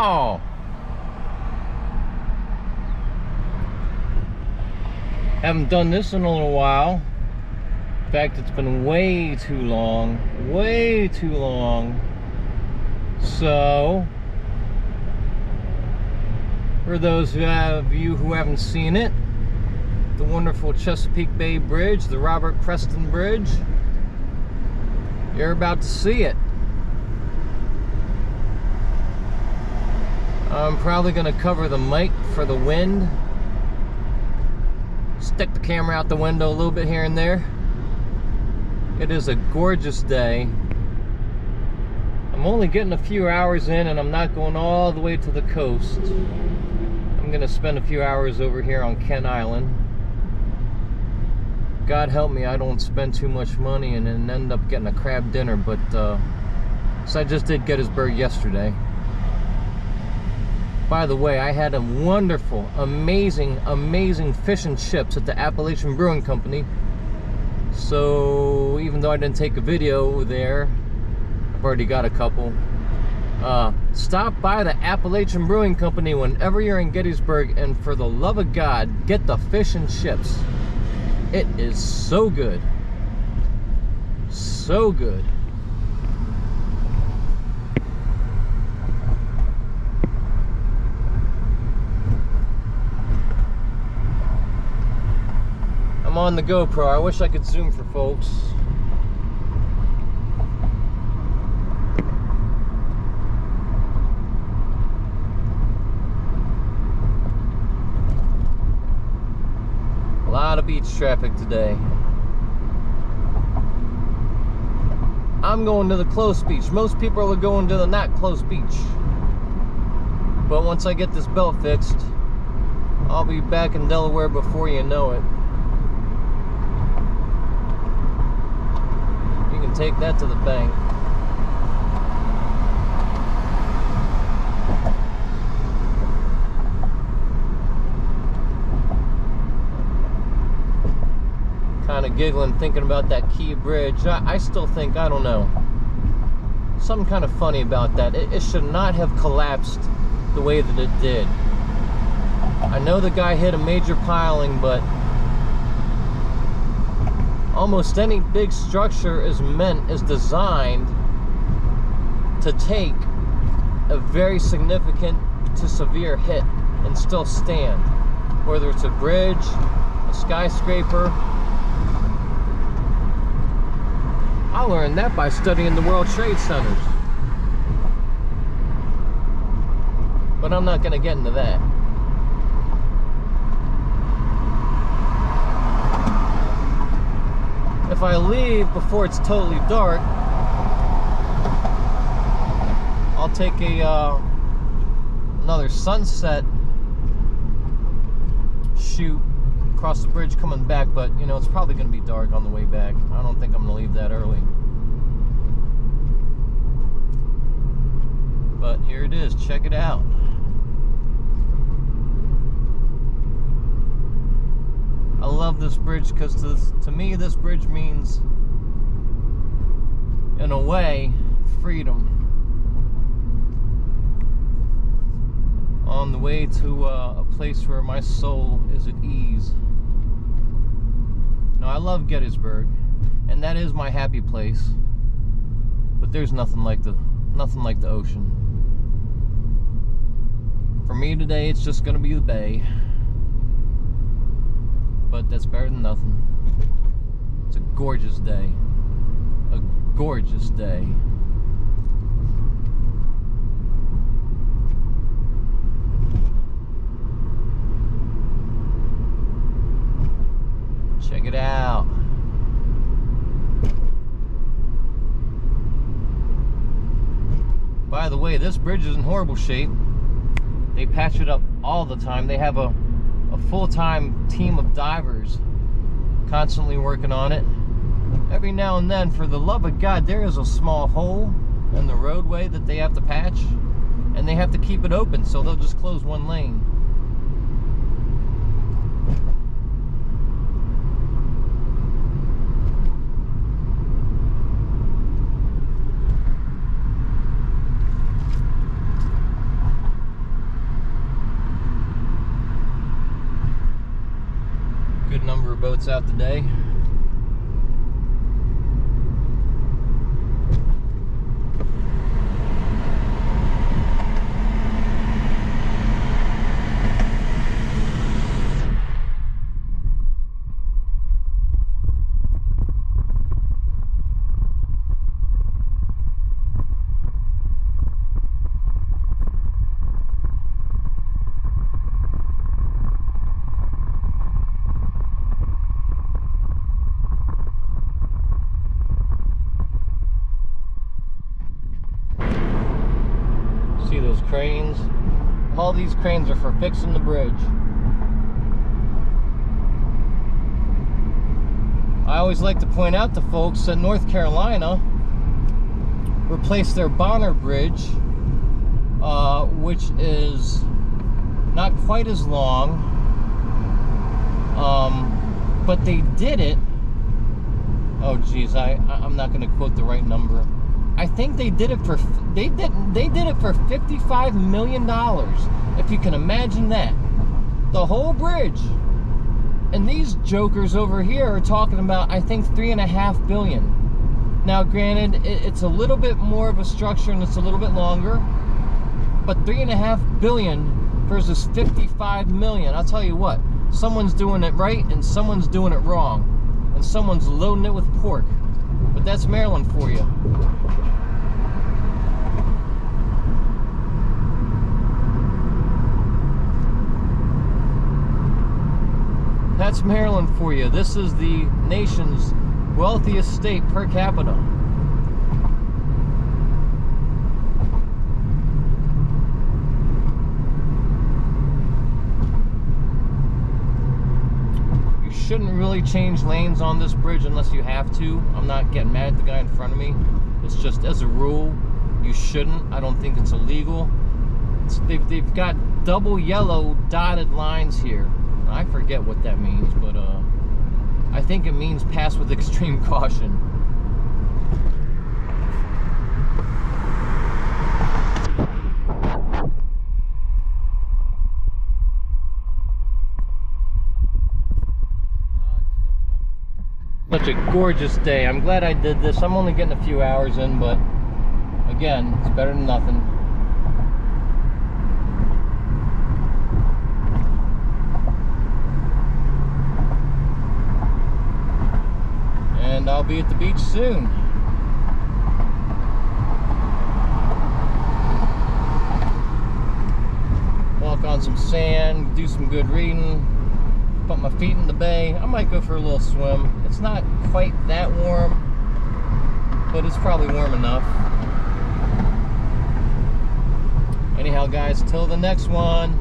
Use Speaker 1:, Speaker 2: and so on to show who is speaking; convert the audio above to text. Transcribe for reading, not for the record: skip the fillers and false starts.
Speaker 1: Wow! Haven't done this in a little while. In fact, it's been way too long. Way too long. So, for those of you who haven't seen it, the wonderful Chesapeake Bay Bridge, the Robert Creston Bridge, you're about to see it. I'm probably going to cover the mic for the wind. Stick the camera out the window a little bit here and there. It is a gorgeous day. I'm only getting a few hours in and I'm not going all the way to the coast. I'm going to spend a few hours over here on Kent Island. God help me I don't spend too much money and then end up getting a crab dinner, but so I just did Gettysburg yesterday. By the way, I had a wonderful, amazing fish and chips at the Appalachian Brewing Company. So even though I didn't take a video there, I've already got a couple. Stop by the Appalachian Brewing Company whenever you're in Gettysburg, and for the love of God, get the fish and chips. It is so good. So good. I'm on the GoPro. I wish I could zoom for folks. A lot of beach traffic today. I'm going to the close beach. Most people are going to the not close beach. But once I get this belt fixed, I'll be back in Delaware before you know it. Take that to the bank. Kind of giggling thinking about that Key Bridge. I still think, I don't know, something kind of funny about that. It should not have collapsed the way that it did. I know the guy hit a major piling, but almost any big structure is designed to take a very significant to severe hit and still stand. Whether it's a bridge, a skyscraper. I learned that by studying the World Trade Centers. But I'm not going to get into that. If I leave before it's totally dark, I'll take another sunset shoot across the bridge coming back, but you know, it's probably going to be dark on the way back. I don't think I'm going to leave that early. But here it is, check it out. I love this bridge because to me this bridge means, in a way, freedom. On the way to a place where my soul is at ease. Now I love Gettysburg, and that is my happy place. But there's nothing like the ocean. For me today, it's just gonna be the bay. But that's better than nothing. It's a gorgeous day. A gorgeous day. Check it out. By the way, this bridge is in horrible shape. They patch it up all the time. They have a full-time team of divers constantly working on it. Every now and then, for the love of God, there is a small hole in the roadway that they have to patch, and they have to keep it open, so they'll just close one lane. boats out today. See those cranes? All these cranes are for fixing the bridge. I always like to point out to folks that North Carolina replaced their Bonner Bridge, which is not quite as long, but they did it. Oh geez, I'm not going to quote the right number. I think they did it for $55 million, if you can imagine that. The whole bridge. And these jokers over here are talking about, I think, $3.5 billion. Now granted, it's a little bit more of a structure and it's a little bit longer, but $3.5 billion versus $55 million. I'll tell you what, someone's doing it right and someone's doing it wrong, and someone's loading it with pork. But that's Maryland for you. That's Maryland for you. This is the nation's wealthiest state per capita. You shouldn't really change lanes on this bridge unless you have to. I'm not getting mad at the guy in front of me. It's just, as a rule, you shouldn't. I don't think it's illegal. They've got double yellow dotted lines here. I forget what that means, but I think it means pass with extreme caution. Such a gorgeous day. I'm glad I did this. I'm only getting a few hours in, but again, it's better than nothing. And I'll be at the beach soon. Walk on some sand, do some good reading, put my feet in the bay. I might go for a little swim. It's not quite that warm, but it's probably warm enough. Anyhow, guys, till the next one.